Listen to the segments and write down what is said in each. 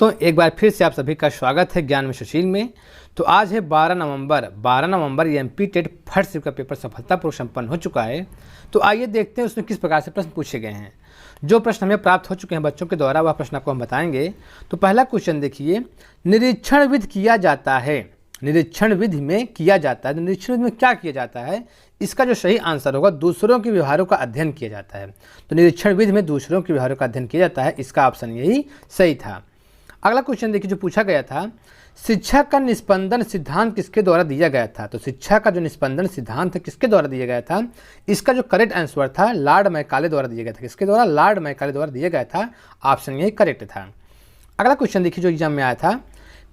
दोस्तों, एक बार फिर से आप सभी का स्वागत है ज्ञान में सुशील में। तो आज है 12 नवंबर ये एमपी टेट फर्स्ट शिफ्ट का पेपर सफलतापूर्वक संपन्न हो चुका है। तो आइए देखते हैं उसमें किस प्रकार से प्रश्न पूछे गए हैं। जो प्रश्न हमें प्राप्त हो चुके हैं बच्चों के द्वारा, वह प्रश्न आपको हम बताएंगे। तो पहला क्वेश्चन देखिए, निरीक्षण विधि किया जाता है। निरीक्षण विधि में किया जाता है, निरीक्षण विधि में क्या किया जाता है? इसका जो सही आंसर होगा, दूसरों के व्यवहारों का अध्ययन किया जाता है। तो निरीक्षण विधि में दूसरों के व्यवहारों का अध्ययन किया जाता है, इसका ऑप्शन यही सही था। अगला क्वेश्चन देखिए जो पूछा गया था, शिक्षा का निस्पंदन सिद्धांत किसके द्वारा दिया गया था? तो शिक्षा का जो निस्पंदन सिद्धांत है किसके द्वारा दिया गया था? इसका जो करेक्ट आंसर था लॉर्ड मैकाले द्वारा दिया गया था। किसके द्वारा? लॉर्ड मैकाले द्वारा दिया गया था। ऑप्शन यही करेक्ट था। अगला क्वेश्चन देखिए जो एग्जाम में आया था,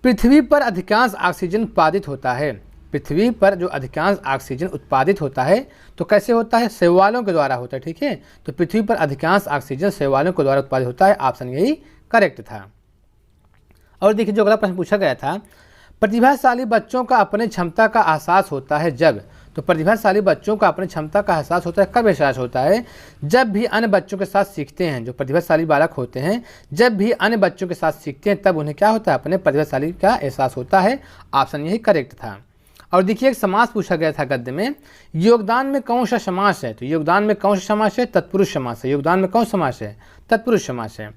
पृथ्वी पर अधिकांश ऑक्सीजन उत्पादित होता है। पृथ्वी पर जो अधिकांश ऑक्सीजन उत्पादित होता है तो कैसे होता है? शैवालों के द्वारा होता है। ठीक है, तो पृथ्वी पर अधिकांश ऑक्सीजन शैवालों के द्वारा उत्पादित होता है। ऑप्शन यही करेक्ट था। और देखिए जो अगला प्रश्न पूछा गया था, प्रतिभाशाली बच्चों का अपने क्षमता का एहसास होता है जब। तो प्रतिभाशाली बच्चों का अपने क्षमता का एहसास होता है कब एहसास होता है? जब भी अन्य बच्चों के साथ सीखते हैं। जो प्रतिभाशाली बालक होते हैं जब भी अन्य बच्चों के साथ सीखते हैं तब उन्हें क्या होता है? अपने प्रतिभाशाली का एहसास होता है। ऑप्शन यही करेक्ट था। और देखिए एक समास पूछा गया था गद्य में, योगदान में कौन सा समास है? तो योगदान में कौन सा समास है? तत्पुरुष समास है। योगदान में कौन सा समास है? तत्पुरुष समास है।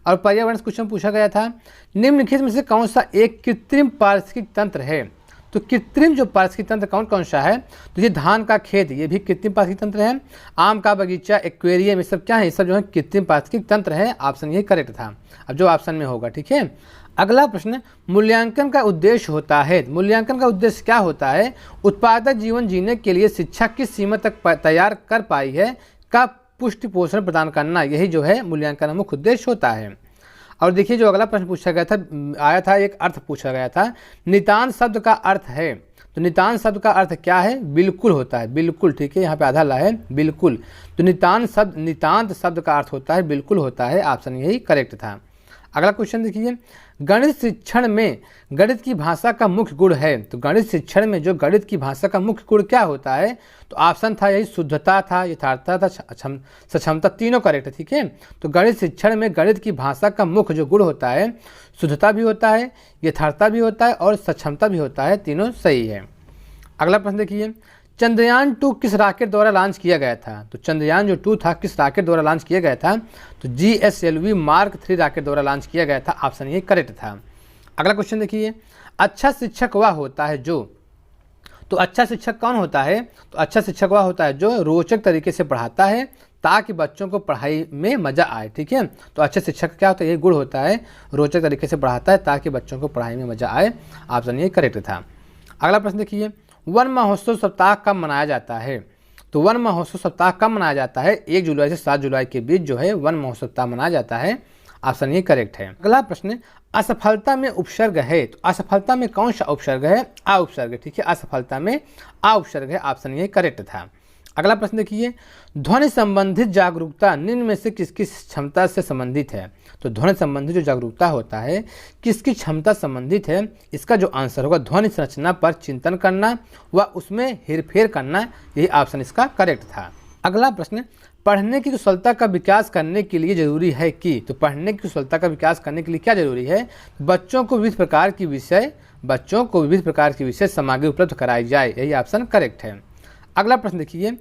और पर्यावरण क्वेश्चन पूछा गया था, निम्नलिखित में से कौन सा एक कृत्रिम पारिस्थितिक तंत्र है? तो कृत्रिम जो पारिस्थितिक तंत्र कौन कौन सा है? तो ये धान का खेत, ये भी कृत्रिम पारिस्थितिक तंत्र है। आम का बगीचा, एक्वेरियम, ये सब क्या है? ये सब जो है कृत्रिम पारिस्थितिक तंत्र है। ऑप्शन यही करेक्ट था। अब जो ऑप्शन में होगा, ठीक है। अगला प्रश्न, मूल्यांकन का उद्देश्य होता है। मूल्यांकन का उद्देश्य क्या होता है? उत्पादक जीवन जीने के लिए शिक्षा किस सीमा तक तैयार कर पाई है का पुष्टि पोषण प्रदान करना, यही जो है मूल्यांकन का मुख्य उद्देश्य होता है। और देखिए जो अगला प्रश्न पूछा गया था, आया था एक अर्थ पूछा गया था, नितांत शब्द का अर्थ है। तो नितांत शब्द का अर्थ क्या है? बिल्कुल होता है, बिल्कुल। ठीक है, यहाँ पे आधा ला है, बिल्कुल। तो नितांत शब्द का अर्थ होता है बिल्कुल होता है। ऑप्शन यही करेक्ट था। अगला क्वेश्चन देखिए, गणित शिक्षण में गणित की भाषा का मुख्य गुण है। तो गणित शिक्षण में जो गणित की भाषा का मुख्य गुण क्या होता है? तो ऑप्शन था यही शुद्धता था, यथार्थता था, सक्षमता, तीनों करेक्ट है। ठीक है, तो गणित शिक्षण में गणित की भाषा का मुख्य जो गुण होता है, शुद्धता भी होता है, यथार्थता भी होता है और सक्षमता भी होता है, तीनों सही है। अगला प्रश्न देखिए, चंद्रयान 2 किस रॉकेट द्वारा लॉन्च किया गया था? तो चंद्रयान जो 2 था किस रॉकेट द्वारा लॉन्च किया गया था? तो GSLV Mark 3 रॉकेट द्वारा लॉन्च किया गया था। ऑप्शन ये करेक्ट था। अगला क्वेश्चन देखिए, अच्छा शिक्षक वह होता है जो। तो अच्छा शिक्षक कौन होता है? तो अच्छा शिक्षक वह होता है जो रोचक तरीके से पढ़ाता है ताकि बच्चों को पढ़ाई में मजा आए। ठीक है, तो अच्छे शिक्षक क्या होता है? ये गुण होता है, रोचक तरीके से पढ़ाता है ताकि बच्चों को पढ़ाई में मजा आए। ऑप्शन ये करेक्ट था। अगला प्रश्न देखिए, वन महोत्सव सप्ताह कब मनाया जाता है? तो वन महोत्सव सप्ताह कब मनाया जाता है? 1 जुलाई से 7 जुलाई के बीच जो है वन महोत्सव सप्ताह मनाया जाता है। ऑप्शन ये करेक्ट है। अगला प्रश्न, असफलता में उपसर्ग है। तो असफलता में कौन सा उपसर्ग है? आ उपसर्ग। ठीक है, असफलता में आ उपसर्ग है। ऑप्शन ये करेक्ट था। अगला प्रश्न देखिए, ध्वनि संबंधित जागरूकता निम्न में से किसकी क्षमता से संबंधित है? तो ध्वनि संबंधित जो जागरूकता होता है किसकी क्षमता संबंधित है? इसका जो आंसर होगा ध्वनि संरचना पर चिंतन करना व उसमें हेरफेर करना, यही ऑप्शन इसका करेक्ट था। अगला प्रश्न, पढ़ने की कुशलता का विकास करने के लिए जरूरी है कि। तो पढ़ने की कुशलता का विकास करने के लिए क्या जरूरी है? बच्चों को विविध प्रकार की विषय सामग्री उपलब्ध कराई जाए, यही ऑप्शन करेक्ट है। अगला प्रश्न देखिए,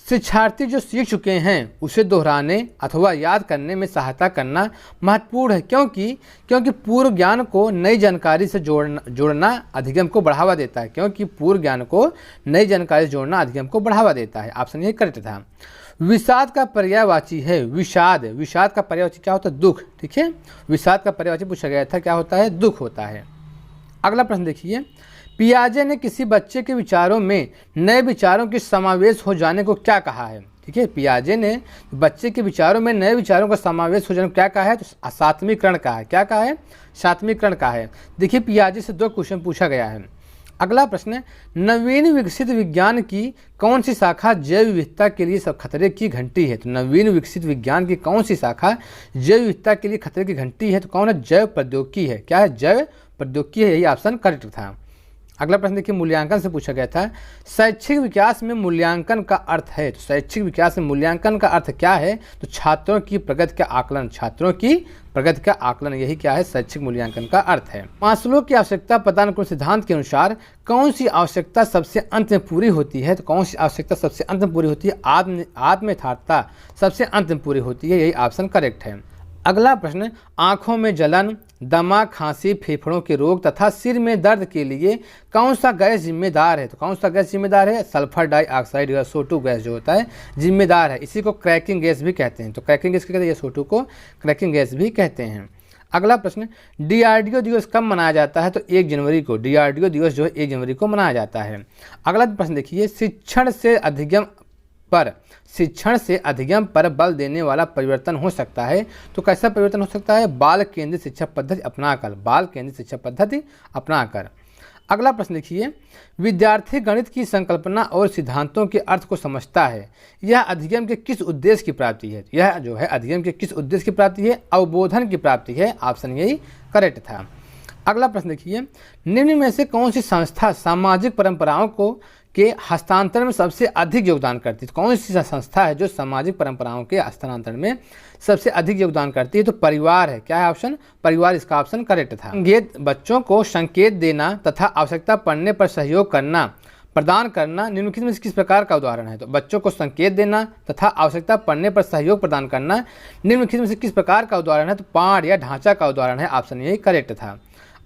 शिक्षार्थी जो सीख चुके हैं उसे दोहराने अथवा याद करने में सहायता करना महत्वपूर्ण है। क्योंकि पूर्व ज्ञान को नई जानकारी से जोड़ना अधिगम को बढ़ावा देता है। क्योंकि पूर्व ज्ञान को नई जानकारी से जोड़ना अधिगम को बढ़ावा देता है। ऑप्शन ये करेक्ट था। विषाद का पर्यायवाची है विषाद। विषाद का पर्यायवाची क्या होता है? दुख। ठीक है, विषाद का पर्यायवाची पूछा गया था, क्या होता है? दुख होता है। अगला प्रश्न देखिए, पियाजे ने किसी बच्चे के विचारों में नए विचारों के समावेश हो जाने को क्या कहा है? ठीक है, पियाजे ने बच्चे के विचारों में नए विचारों का समावेश हो जाने को क्या कहा है? तो सात्वीकरण कहा है। क्या कहा है? सात्वीकरण कहा है। देखिए पियाजे से 2 क्वेश्चन पूछा गया है। अगला प्रश्न, नवीन विकसित विज्ञान की कौन सी शाखा जैव विविधता के लिए सब खतरे की घंटी है? तो नवीन विकसित विज्ञान की कौन सी शाखा जैव विविधता के लिए खतरे की घंटी है? तो कौन है? जैव प्रौद्योगिकी है। क्या है? जैव प्रौद्योगिकी है, यही ऑप्शन करेक्ट था। अगला प्रश्न देखिए, मूल्यांकन से पूछा गया था, शैक्षिक विकास में मूल्यांकन का अर्थ है। तो शैक्षिक विकास में मूल्यांकन का अर्थ क्या है? तो छात्रों की प्रगति का आकलन, छात्रों की प्रगति का आकलन, यही क्या है? शैक्षिक मूल्यांकन का अर्थ है। मास्लो की आवश्यकता पदानुक्रम सिद्धांत के अनुसार कौन सी आवश्यकता सबसे अंत में पूरी होती है? तो कौन सी आवश्यकता सबसे अंत में पूरी होती है? आत्म यथार्थता सबसे अंत में पूरी होती है, यही ऑप्शन करेक्ट है। अगला प्रश्न, आंखों में जलन, दमा, खांसी, फेफड़ों के रोग तथा सिर में दर्द के लिए कौन सा गैस जिम्मेदार है? तो कौन सा गैस जिम्मेदार है? सल्फर डाइऑक्साइड या SO2 गैस जो होता है जिम्मेदार है। इसी को क्रैकिंग गैस भी कहते हैं। तो क्रैकिंग गैस कहते हैं, SO2 को क्रैकिंग गैस भी कहते हैं। अगला प्रश्न, DRDO दिवस कब मनाया जाता है? तो 1 जनवरी को। DRDO दिवस जो है 1 जनवरी को मनाया जाता है। अगला प्रश्न देखिए, शिक्षण से अधिगम पर बल देने वाला परिवर्तन हो सकता है। तो कैसा परिवर्तन हो सकता है? बाल केंद्रित शिक्षा पद्धति अपनाकर, बाल केंद्रित शिक्षा पद्धति अपनाकर। अगला प्रश्न देखिए, विद्यार्थी गणित की संकल्पना और सिद्धांतों के अर्थ को समझता है, यह अधिगम के किस उद्देश्य की प्राप्ति है? यह जो है अधिगम के किस उद्देश्य की प्राप्ति है? अवबोधन की प्राप्ति है। ऑप्शन यही करेक्ट था। अगला प्रश्न देखिए, निम्न में से कौन सी संस्था सामाजिक परंपराओं के हस्तांतरण में सबसे अधिक योगदान करती है? कौन सी संस्था है जो सामाजिक परंपराओं के हस्तांतरण में सबसे अधिक योगदान करती है? तो परिवार है। क्या है ऑप्शन? परिवार, इसका ऑप्शन करेक्ट था। बच्चों को संकेत देना तथा आवश्यकता पड़ने पर सहयोग करना प्रदान करना निम्नलिखित में से किस प्रकार का उदाहरण है? तो बच्चों को संकेत देना तथा आवश्यकता पड़ने पर सहयोग प्रदान करना निम्नलिखित में से किस प्रकार का उदाहरण है? तो पाठ या ढांचा का उदाहरण है। ऑप्शन यही करेक्ट था।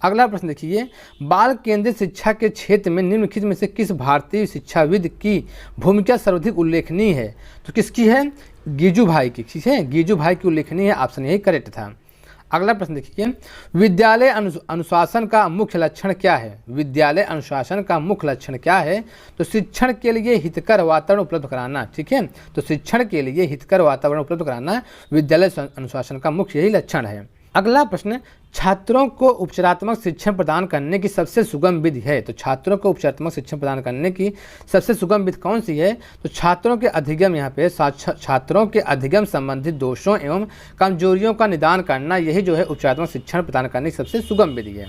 अगला प्रश्न देखिए, बाल केंद्रित शिक्षा के क्षेत्र में निम्नलिखित में से किस भारतीय शिक्षाविद की भूमिका सर्वाधिक उल्लेखनीय है? तो किसकी है? गिजुभाई की। ठीक है, गिजुभाई की उल्लेखनीय है। ऑप्शन यही करेक्ट था। अगला प्रश्न देखिए, विद्यालय अनुशासन का मुख्य लक्षण क्या है? विद्यालय अनुशासन का मुख्य लक्षण क्या है? तो शिक्षण के लिए हितकर वातावरण उपलब्ध कराना। ठीक है, तो शिक्षण के लिए हितकर वातावरण उपलब्ध कराना विद्यालय अनुशासन का मुख्य यही लक्षण है। अगला प्रश्न, छात्रों को उपचारात्मक शिक्षण प्रदान करने की सबसे सुगम विधि है। तो छात्रों को उपचारात्मक शिक्षण प्रदान करने की सबसे सुगम विधि कौन सी है? तो छात्रों के अधिगम, यहाँ पे छात्रों के अधिगम संबंधित दोषों एवं कमजोरियों का निदान करना, यही जो है उपचारात्मक शिक्षण प्रदान करने की सबसे सुगम विधि है।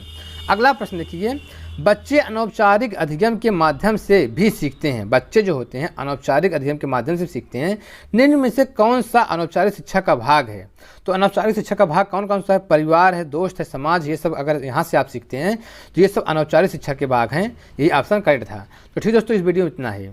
अगला प्रश्न देखिए, बच्चे अनौपचारिक अधिगम के माध्यम से भी सीखते हैं। बच्चे जो होते हैं अनौपचारिक अधिगम के माध्यम से सीखते हैं। निम्न में से कौन सा अनौपचारिक शिक्षा का भाग है? तो अनौपचारिक शिक्षा का भाग कौन कौन सा है? परिवार है, दोस्त है, समाज, ये सब अगर यहाँ से आप सीखते हैं तो ये सब अनौपचारिक शिक्षा के भाग हैं। यही ऑप्शन करेक्ट था। तो ठीक दोस्तों, इस वीडियो में इतना ही।